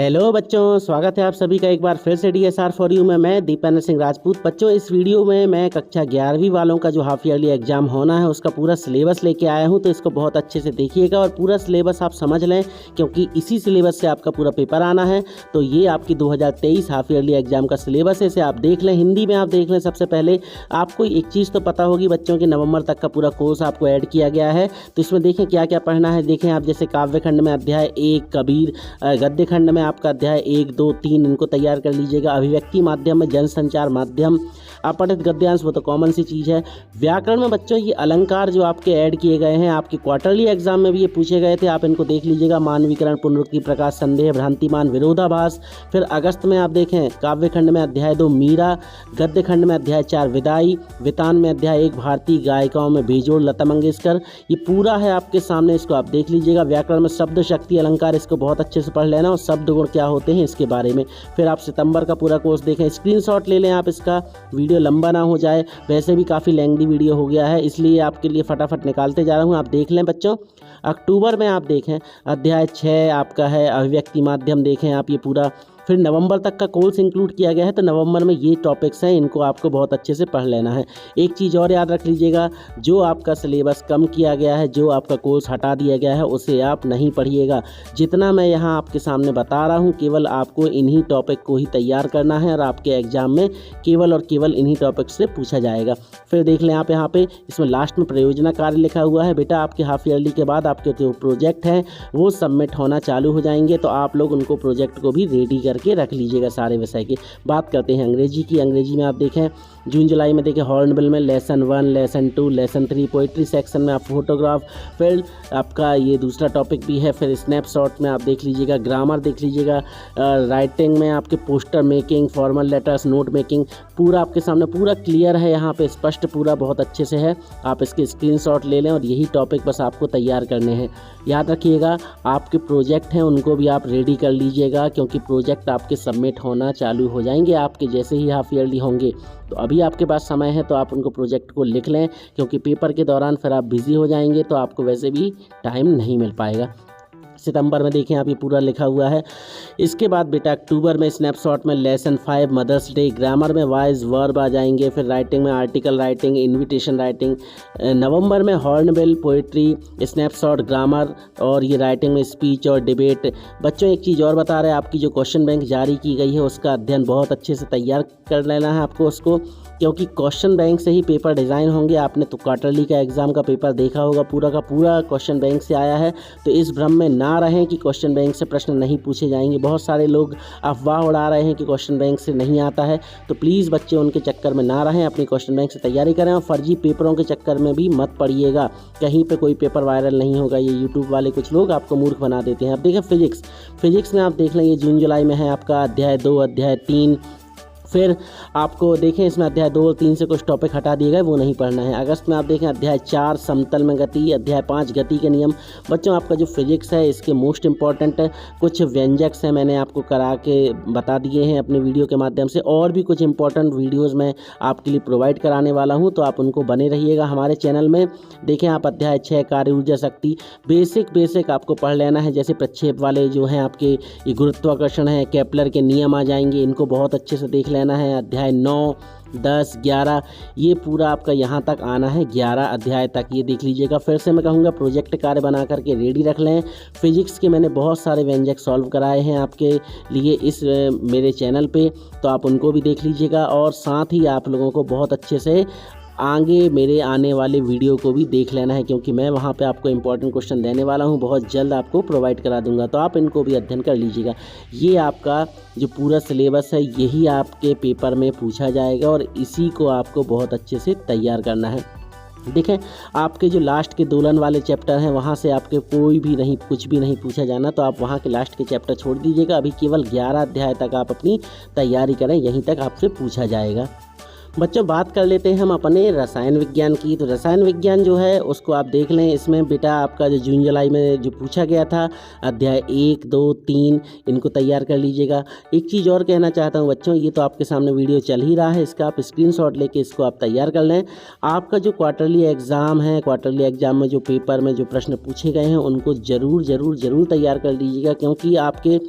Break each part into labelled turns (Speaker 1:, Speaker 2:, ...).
Speaker 1: Hello बच्चों, स्वागत है आप सभी का एक बार फिर से DSR फॉर यू में। मैं दीपेंद्र सिंह राजपूत। बच्चों, इस वीडियो में मैं कक्षा 11वीं वालों का जो हाफ ईयरली एग्जाम होना है उसका पूरा सिलेबस लेके आया हूं, तो इसको बहुत अच्छे से देखिएगा और पूरा सिलेबस आप समझ लें, क्योंकि इसी सिलेबस से आपका पूरा पेपर आना है। तो ये आपकी 2023 हाफ ईयरली एग्जाम का सिलेबस है, इसे आप देख लें। हिंदी में आप देख लें। सबसे पहले आपको एक चीज़ तो पता होगी बच्चों कि नवंबर तक का पूरा कोर्स आपको ऐड किया गया है, तो इसमें देखें क्या क्या पढ़ना है। देखें आप, जैसे काव्य खंड में अध्याय 1 कबीर, गद्य खंड में आपका अध्याय 1, 2, 3 इनको तैयार कर लीजिएगा। अभिव्यक्ति माध्यम में जनसंचार माध्यम, अपठित गद्यांश वो तो कॉमन सी चीज़ है। व्याकरण में बच्चों ये अलंकार जो आपके ऐड किए गए हैं, आपके क्वार्टरली एग्जाम में भी ये पूछे गए थे, आप इनको देख लीजिएगा। मानवीकरण, पुनरुक्ति, प्रकाश, संदेह, भ्रांतिमान, विरोधाभास। फिर अगस्त में आप देखें काव्य खंड में अध्याय 2 मीरा, गद्य खंड में अध्याय 4 विदाई, वितान में अध्याय 1 भारतीय गायिकाओं में बेजोड़ लता मंगेशकर। ये पूरा है आपके सामने, इसको आप देख लीजिएगा। व्याकरण में शब्द शक्ति अलंकार, इसको बहुत अच्छे से पढ़ लेना और शब्द गुण क्या होते हैं इसके बारे में। फिर आप सितंबर का पूरा कोर्स देखें, स्क्रीनशॉट ले लें आप इसका, वीडियो लंबा ना हो जाए। वैसे भी काफ़ी लेंथी वीडियो हो गया है, इसलिए आपके लिए फटाफट निकालते जा रहा हूँ, आप देख लें बच्चों। अक्टूबर में आप देखें अध्याय 6 आपका है अभिव्यक्ति माध्यम, देखें आप ये पूरा। फिर नवंबर तक का कोर्स इंक्लूड किया गया है, तो नवंबर में ये टॉपिक्स हैं, इनको आपको बहुत अच्छे से पढ़ लेना है। एक चीज़ और याद रख लीजिएगा, जो आपका सिलेबस कम किया गया है, जो आपका कोर्स हटा दिया गया है, उसे आप नहीं पढ़िएगा। जितना मैं यहाँ आपके सामने बता रहा हूँ, केवल आपको इन्हीं टॉपिक को ही तैयार करना है और आपके एग्जाम में केवल और केवल इन्हीं टॉपिक से पूछा जाएगा। फिर देख लें आप यहाँ पे, इसमें लास्ट में प्रयोजना कार्य लिखा हुआ है। बेटा आपके हाफ ईयरली के बाद आपके जो प्रोजेक्ट हैं वो सबमिट होना चालू हो जाएंगे, तो आप लोग उनको प्रोजेक्ट को भी रेडी के रख लीजिएगा सारे विषय की। बात करते हैं अंग्रेजी की। अंग्रेजी में आप देखें जून जुलाई में देखें हॉर्नबिल में lesson 1, lesson 2, lesson 3, poetry section में आप फोटोग्राफ, फिर आपका ये दूसरा टॉपिक भी है। फिर स्नैपशॉट में आप देख लीजिएगा, ग्रामर देख लीजिएगा, राइटिंग में आपके poster making, formal letters, note making, पूरा आपके सामने पूरा क्लियर है, यहाँ पे स्पष्ट पूरा बहुत अच्छे से है। आप इसके स्क्रीनशॉट ले लें और यही टॉपिक बस आपको तैयार करने हैं। याद रखिएगा आपके प्रोजेक्ट हैं उनको भी आप रेडी कर लीजिएगा, क्योंकि प्रोजेक्ट आपके सबमिट होना चालू हो जाएंगे आपके जैसे ही हाफ ईयरली होंगे। तो अभी आपके पास समय है, तो आप उनको प्रोजेक्ट को लिख लें, क्योंकि पेपर के दौरान फिर आप बिज़ी हो जाएंगे तो आपको वैसे भी टाइम नहीं मिल पाएगा। सितंबर में देखें आप ये पूरा लिखा हुआ है। इसके बाद बेटा अक्टूबर में स्नैपशॉट में लेसन 5 मदर्स डे, ग्रामर में वाइज वर्ब आ जाएंगे। फिर राइटिंग में आर्टिकल राइटिंग, इन्विटेशन राइटिंग। नवंबर में हॉर्नबिल, पोइट्री, स्नैपशॉट, ग्रामर और ये राइटिंग में स्पीच और डिबेट। बच्चों एक चीज़ और बता रहे हैं, आपकी जो क्वेश्चन बैंक जारी की गई है उसका अध्ययन बहुत अच्छे से तैयार कर लेना है आपको उसको, क्योंकि क्वेश्चन बैंक से ही पेपर डिज़ाइन होंगे। आपने तो क्वार्टरली का एग्ज़ाम का पेपर देखा होगा, पूरा का पूरा क्वेश्चन बैंक से आया है, तो इस भ्रम में ना रहें कि क्वेश्चन बैंक से प्रश्न नहीं पूछे जाएंगे। बहुत सारे लोग अफवाह उड़ा रहे हैं कि क्वेश्चन बैंक से नहीं आता है, तो प्लीज़ बच्चे उनके चक्कर में ना रहें, अपनी क्वेश्चन बैंक से तैयारी करें और फर्जी पेपरों के चक्कर में भी मत पड़िएगा। कहीं पे कोई पेपर वायरल नहीं होगा, ये यूट्यूब वाले कुछ लोग आपको मूर्ख बना देते हैं। अब देखें फिजिक्स में आप देख लें, ये जून जुलाई में है आपका अध्याय 2, अध्याय 3। फिर आपको देखें इसमें अध्याय 2 और 3 से कुछ टॉपिक हटा दिए गए, वो नहीं पढ़ना है। अगस्त में आप देखें अध्याय 4 समतल में गति, अध्याय 5 गति के नियम। बच्चों आपका जो फिजिक्स है इसके मोस्ट इंपॉर्टेंट कुछ व्यंजक्स हैं, मैंने आपको करा के बता दिए हैं अपने वीडियो के माध्यम से, और भी कुछ इंपॉर्टेंट वीडियोज़ मैं आपके लिए प्रोवाइड कराने वाला हूँ, तो आप उनको बने रहिएगा हमारे चैनल में। देखें आप अध्याय 6 कार्य ऊर्जा शक्ति, बेसिक आपको पढ़ लेना है। जैसे प्रक्षेप वाले जो हैं आपके ये गुरुत्वाकर्षण है, केपलर के नियम आ जाएंगे, इनको बहुत अच्छे से देख लेना है। अध्याय 9, 10, 11 ये पूरा आपका यहाँ तक आना है, 11 अध्याय तक ये देख लीजिएगा। फिर से मैं कहूँगा प्रोजेक्ट कार्य बना करके रेडी रख लें। फिजिक्स के मैंने बहुत सारे व्यंजक सॉल्व कराए हैं आपके लिए इस मेरे चैनल पे, तो आप उनको भी देख लीजिएगा और साथ ही आप लोगों को बहुत अच्छे से आगे मेरे आने वाले वीडियो को भी देख लेना है, क्योंकि मैं वहाँ पे आपको इंपॉर्टेंट क्वेश्चन देने वाला हूँ, बहुत जल्द आपको प्रोवाइड करा दूंगा, तो आप इनको भी अध्ययन कर लीजिएगा। ये आपका जो पूरा सिलेबस है यही आपके पेपर में पूछा जाएगा और इसी को आपको बहुत अच्छे से तैयार करना है। देखें आपके जो लास्ट के दोलन वाले चैप्टर हैं वहाँ से आपके कुछ भी नहीं पूछा जाना, तो आप वहाँ के लास्ट के चैप्टर छोड़ दीजिएगा। अभी केवल 11 अध्याय तक आप अपनी तैयारी करें, यहीं तक आपसे पूछा जाएगा। बच्चों बात कर लेते हैं हम अपने रसायन विज्ञान की। तो रसायन विज्ञान जो है उसको आप देख लें, इसमें बेटा आपका जो जून जुलाई में जो पूछा गया था अध्याय 1, 2, 3 इनको तैयार कर लीजिएगा। एक चीज़ और कहना चाहता हूं बच्चों, ये तो आपके सामने वीडियो चल ही रहा है, इसका आप स्क्रीनशॉट लेके इसको आप तैयार कर लें। आपका जो क्वार्टरली एग्ज़ाम है, क्वार्टरली एग्ज़ाम में जो पेपर में जो प्रश्न पूछे गए हैं उनको ज़रूर तैयार कर लीजिएगा, क्योंकि आपके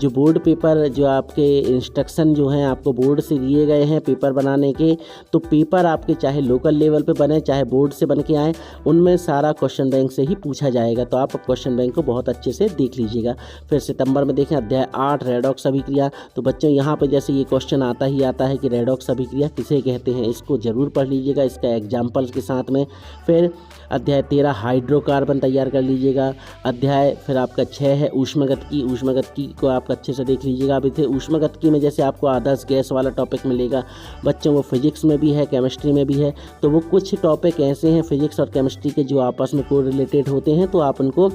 Speaker 1: जो बोर्ड पेपर जो आपके इंस्ट्रक्शन जो हैं आपको बोर्ड से दिए गए हैं पेपर बनाने के, तो पेपर आपके चाहे लोकल लेवल पे बने चाहे बोर्ड से बन के आए, उनमें सारा क्वेश्चन बैंक से ही पूछा जाएगा। तो आप क्वेश्चन बैंक को बहुत अच्छे से देख लीजिएगा। फिर सितंबर में देखें अध्याय 8 रेडॉक्स अभिक्रिया। तो बच्चों यहाँ पर जैसे ये क्वेश्चन आता है कि रेडॉक्स अभिक्रिया किसे कहते हैं, इसको ज़रूर पढ़ लीजिएगा इसका एग्जाम्पल्स के साथ में। फिर अध्याय 13 हाइड्रोकार्बन तैयार कर लीजिएगा। अध्याय फिर आपका 6 है ऊष्मागतिकी। ऊष्मागतिकी को आप अच्छे से देख लीजिएगा। अब इसे ऊष्मागतिकी में जैसे आपको आदर्श गैस वाला टॉपिक मिलेगा बच्चों, वो फिजिक्स में भी है केमिस्ट्री में भी है। तो वो कुछ टॉपिक ऐसे हैं फिजिक्स और केमिस्ट्री के जो आपस में को रिलेटेड होते हैं, तो आप उनको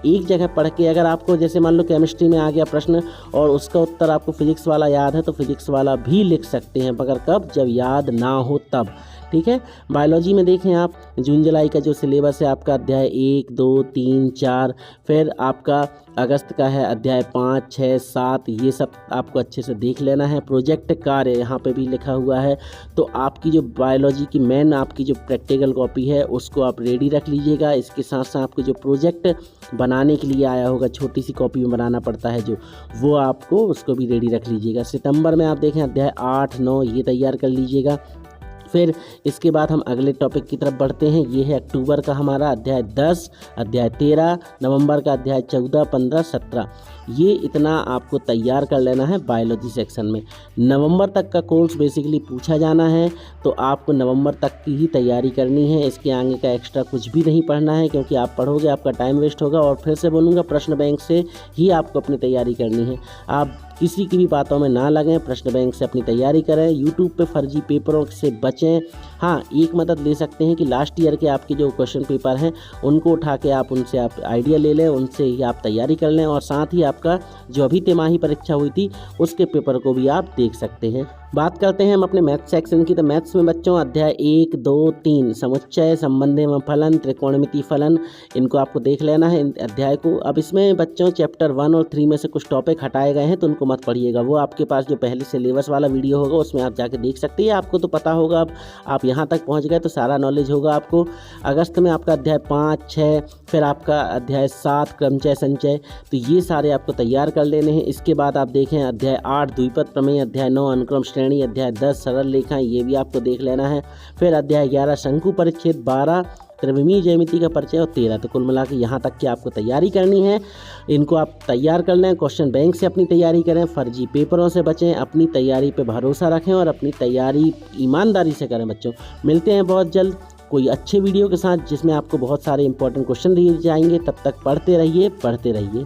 Speaker 1: एक जगह पढ़ के, अगर आपको जैसे मान लो केमिस्ट्री में आ गया प्रश्न और उसका उत्तर आपको फिजिक्स वाला याद है तो फिजिक्स वाला भी लिख सकते हैं, मगर कब, जब याद ना हो तब। ठीक है। बायोलॉजी में देखें आप जून जुलाई का जो सिलेबस है आपका अध्याय 1, 2, 3, 4, फिर आपका अगस्त का है अध्याय 5, 6, 7, ये सब आपको अच्छे से देख लेना है। प्रोजेक्ट कार्य यहाँ पे भी लिखा हुआ है। तो आपकी जो बायोलॉजी की मेन आपकी जो प्रैक्टिकल कॉपी है उसको आप रेडी रख लीजिएगा। इसके साथ साथ आपको जो प्रोजेक्ट बनाने के लिए आया होगा, छोटी सी कॉपी में बनाना पड़ता है जो, वो आपको उसको भी रेडी रख लीजिएगा। सितंबर में आप देखें अध्याय 8, 9 ये तैयार कर लीजिएगा। फिर इसके बाद हम अगले टॉपिक की तरफ बढ़ते हैं। ये है अक्टूबर का हमारा अध्याय 10, अध्याय 13, नवंबर का अध्याय 14, 15, 17। ये इतना आपको तैयार कर लेना है बायोलॉजी सेक्शन में। नवंबर तक का कोर्स बेसिकली पूछा जाना है, तो आपको नवंबर तक की ही तैयारी करनी है। इसके आगे का एक्स्ट्रा कुछ भी नहीं पढ़ना है, क्योंकि आप पढ़ोगे आपका टाइम वेस्ट होगा। और फिर से बोलूँगा, प्रश्न बैंक से ही आपको अपनी तैयारी करनी है। आप किसी की भी बातों में ना लगें, प्रश्न बैंक से अपनी तैयारी करें। यूट्यूब पे फर्जी पेपरों से बचें। हाँ, एक मदद ले सकते हैं कि लास्ट ईयर के आपके जो क्वेश्चन पेपर हैं उनको उठा के आप उनसे आप आइडिया ले लें, उनसे ही आप तैयारी कर लें। और साथ ही आपका जो अभी तिमाही परीक्षा हुई थी उसके पेपर को भी आप देख सकते हैं। बात करते हैं हम अपने मैथ सेक्शन की। तो मैथ्स में बच्चों अध्याय 1, 2, 3 समुच्चय, संबंध एवं फलन, त्रिकोणमिति फलन, इनको आपको देख लेना है इन अध्याय को। अब इसमें बच्चों चैप्टर 1 और 3 में से कुछ टॉपिक हटाए गए हैं, तो उनको मत पढ़िएगा। वो आपके पास जो पहले सिलेबस वाला वीडियो होगा उसमें आप जाके देख सकते हैं। आपको तो पता होगा, अब आप यहाँ तक पहुँच गए तो सारा नॉलेज होगा आपको। अगस्त में आपका अध्याय 5, 6, फिर आपका अध्याय 7 क्रमचय संचय, तो ये सारे आपको तैयार कर लेने हैं। इसके बाद आप देखें अध्याय 8 द्विपद प्रमेय, अध्याय 9 अनुक्रम श्रेणी, अध्याय 10 सरल रेखाएं, ये भी आपको देख लेना है। फिर अध्याय 11 शंकु परिच्छेद, 12 त्रिविमीय ज्यामिति का परिचय और 13। तो कुल मिला के यहाँ तक की आपको तैयारी करनी है। इनको आप तैयार कर लें, क्वेश्चन बैंक से अपनी तैयारी करें, फर्जी पेपरों से बचें, अपनी तैयारी पे भरोसा रखें और अपनी तैयारी ईमानदारी से करें। बच्चों मिलते हैं बहुत जल्द कोई अच्छे वीडियो के साथ जिसमें आपको बहुत सारे इंपॉर्टेंट क्वेश्चन दिए जाएंगे। तब तक पढ़ते रहिए।